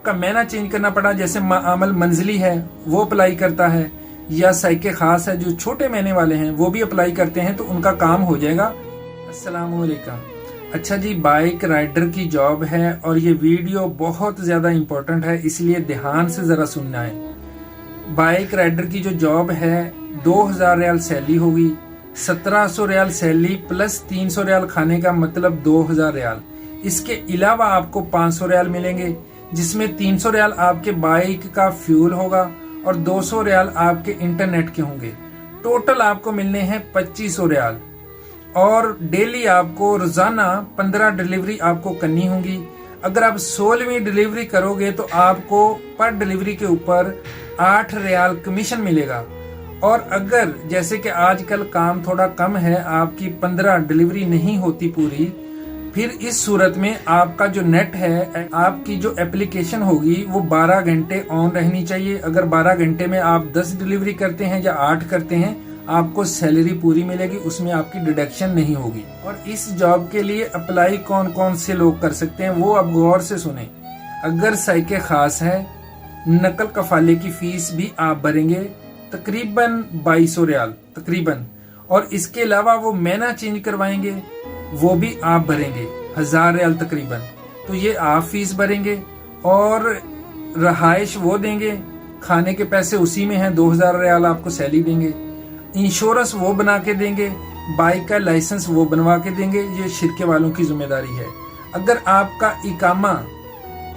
आपका महीना चेंज करना पड़ा, जैसे आमल मंजली है वो अप्लाई करता है, या साइके खास है जो छोटे महीने वाले हैं वो भी अप्लाई करते हैं, तो उनका काम हो जाएगा। अस्सलाम वालेकुम। अच्छा जी, बाइक राइडर की जॉब है और ये वीडियो बहुत ज्यादा इम्पोर्टेंट है, इसलिए ध्यान से जरा सुनना है। बाइक राइडर की जो जॉब है 2000 रियाल सैलरी होगी, 1700 रियाल सैलरी प्लस 300 रियाल खाने का, मतलब 2000 रियाल। इसके अलावा आपको 500 रियाल मिलेंगे, जिसमें 300 रियाल आपके बाइक का फ्यूल होगा और 200 रियाल आपके इंटरनेट के होंगे। टोटल आपको मिलने हैं 2500 रियाल। और डेली आपको रोजाना 15 डिलीवरी आपको करनी होंगी। अगर आप 16वीं डिलीवरी करोगे तो आपको पर डिलीवरी के ऊपर 8 रियाल कमीशन मिलेगा। और अगर जैसे कि आजकल काम थोड़ा कम है, आपकी 15 डिलीवरी नहीं होती पूरी, फिर इस सूरत में आपका जो नेट है, आपकी जो एप्लीकेशन होगी वो 12 घंटे ऑन रहनी चाहिए। अगर 12 घंटे में आप 10 डिलीवरी करते हैं या 8 करते हैं, आपको सैलरी पूरी मिलेगी, उसमें आपकी डिडक्शन नहीं होगी। और इस जॉब के लिए अप्लाई कौन कौन से लोग कर सकते हैं वो आप गौर से सुने। अगर साइके खास है, नकल कफाले की फीस भी आप भरेंगे, तकरीबन 2200 रियाल तकरीबन। और इसके अलावा वो महीना चेंज करवाएंगे, वो भी आप भरेंगे 1000 रियाल तकरीबन। तो ये आप फीस भरेंगे और रहाइश वो देंगे, खाने के पैसे उसी में हैं, 2000 रियाल आपको सैलरी देंगे। इंश्योरेंस वो बना के देंगे, बाइक का लाइसेंस वो बनवा के देंगे, ये शिरके वालों की जिम्मेदारी है। अगर आपका इकामा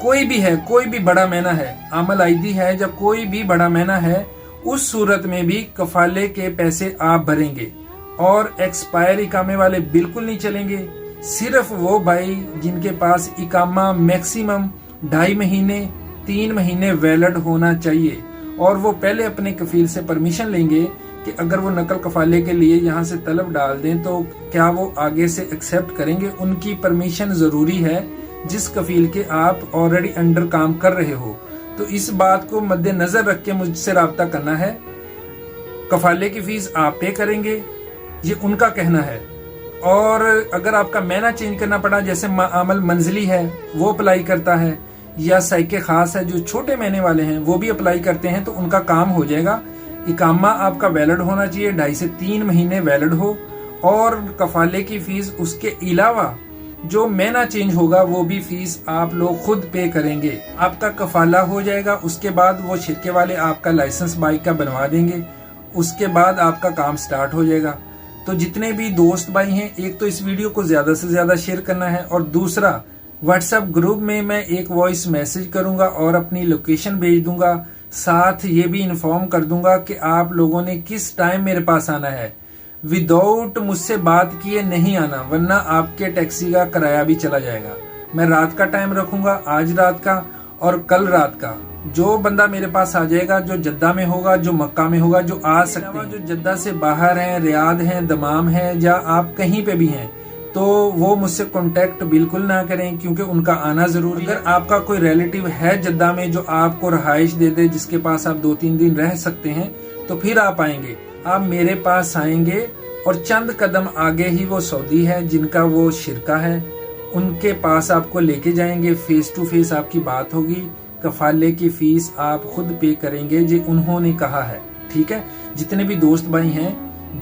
कोई भी है, कोई भी बड़ा महीना है, आमल आईडी है या कोई भी बड़ा महीना है, उस सूरत में भी कफाले के पैसे आप भरेंगे। और एक्सपायर इकामे वाले बिल्कुल नहीं चलेंगे। सिर्फ वो भाई जिनके पास इकामा मैक्सिमम 2.5 महीने 3 महीने वैलिड होना चाहिए, और वो पहले अपने कफील से परमिशन लेंगे कि अगर वो नकल कफाले के लिए यहाँ से तलब डाल दें तो क्या वो आगे से एक्सेप्ट करेंगे। उनकी परमिशन जरूरी है, जिस कफील के आप ऑलरेडी अंडर काम कर रहे हो। तो इस बात को मद्देनजर रख के मुझसे राब्ता करना है। कफाले की फीस आप पे करेंगे, ये उनका कहना है। और अगर आपका महीना चेंज करना पड़ा, जैसे आमल मंजली है वो अप्लाई करता है, या साइके खास है जो छोटे महीने वाले हैं वो भी अप्लाई करते हैं, तो उनका काम हो जाएगा। इकामा आपका वैलिड होना चाहिए, 2.5 से 3 महीने वैलिड हो। और कफाले की फीस उसके अलावा जो महीना चेंज होगा वो भी फीस आप लोग खुद पे करेंगे। आपका कफाला हो जाएगा, उसके बाद वो शिरके वाले आपका लाइसेंस बाइक का बनवा देंगे, उसके बाद आपका काम स्टार्ट हो जाएगा। तो जितने भी दोस्त भाई हैं, एक तो इस वीडियो को ज्यादा से ज्यादा शेयर करना है, और दूसरा व्हाट्सएप ग्रुप में मैं एक वॉइस मैसेज करूंगा और अपनी लोकेशन भेज दूंगा। साथ ये भी इन्फॉर्म कर दूंगा कि आप लोगों ने किस टाइम मेरे पास आना है। विदाउट मुझसे बात किए नहीं आना, वरना आपके टैक्सी का किराया भी चला जाएगा। मैं रात का टाइम रखूंगा, आज रात का और कल रात का। जो बंदा मेरे पास आ जाएगा, जो जद्दा में होगा, जो मक्का में होगा, जो आ सकते हैं, जो जद्दा से बाहर हैं, रियाद हैं, दमाम हैं, या आप कहीं पे भी हैं, तो वो मुझसे कांटेक्ट बिल्कुल ना करें, क्योंकि उनका आना जरूरी है। अगर आपका कोई रिलेटिव है जद्दा में जो आपको रहाइश दे दे, जिसके पास आप 2-3 दिन रह सकते हैं, तो फिर आप आएंगे। आप मेरे पास आएंगे और चंद कदम आगे ही वो सऊदी है जिनका वो शिरका है, उनके पास आपको लेके जाएंगे। फेस टू फेस आपकी बात होगी। कफाले की फीस आप खुद पे करेंगे, जो उन्होंने कहा है। ठीक है, जितने भी दोस्त भाई हैं,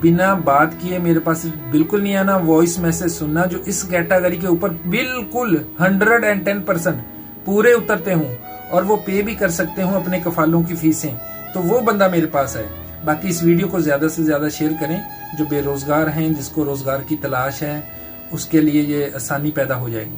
बिना बात किए मेरे पास बिल्कुल नहीं आना। वॉइस मैसेज सुनना जो इस कैटेगरी के ऊपर बिल्कुल 110% पूरे उतरते हूँ और वो पे भी कर सकते हूँ अपने कफालों की फीसें, तो वो बंदा मेरे पास है। बाकी इस वीडियो को ज्यादा से ज्यादा शेयर करें। जो बेरोजगार हैं, जिसको रोजगार की तलाश है, उसके लिए ये आसानी पैदा हो जाएगी।